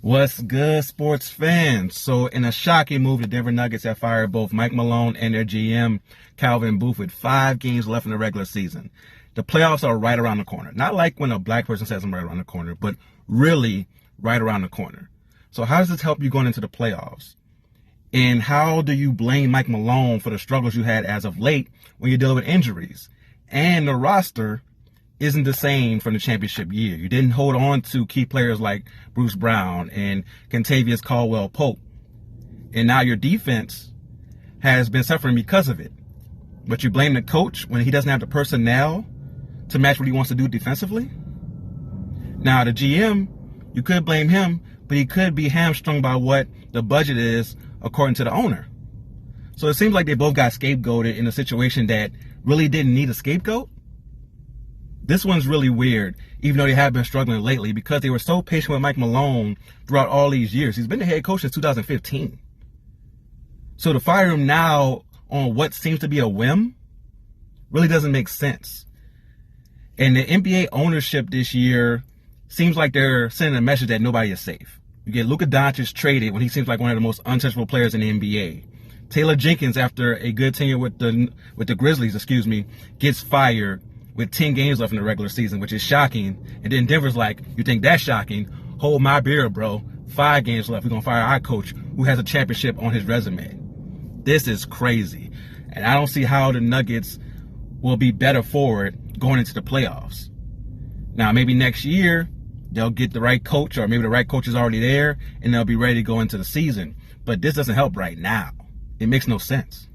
What's good, sports fans? So, in a shocking move, the Denver Nuggets have fired both Mike Malone and their GM, Calvin Booth, with 5 games left in the regular season. The playoffs are right around the corner. Not like when a black person says I'm right around the corner, but really right around the corner. So, how does this help you going into the playoffs? And how do you blame Mike Malone for the struggles you had as of late when you're dealing with injuries? And the roster isn't the same from the championship year. You didn't hold on to key players like Bruce Brown and Kentavious Caldwell-Pope. And now your defense has been suffering because of it. But you blame the coach when he doesn't have the personnel to match what he wants to do defensively? Now, the GM, you could blame him, but he could be hamstrung by what the budget is according to the owner. So it seems like they both got scapegoated in a situation that really didn't need a scapegoat. This one's really weird, even though they have been struggling lately because they were so patient with Mike Malone throughout all these years. He's been the head coach since 2015. So to fire him now on what seems to be a whim really doesn't make sense. And the NBA ownership this year seems like they're sending a message that nobody is safe. You get Luka Doncic traded when he seems like one of the most untouchable players in the NBA. Taylor Jenkins, after a good tenure with the Grizzlies, gets fired with 10 games left in the regular season, which is shocking. And then Denver's like, you think that's shocking? Hold my beer, bro. 5 games left. We're going to fire our coach who has a championship on his resume. This is crazy. And I don't see how the Nuggets will be better for it going into the playoffs. Now, maybe next year they'll get the right coach, or maybe the right coach is already there and they'll be ready to go into the season. But this doesn't help right now. It makes no sense.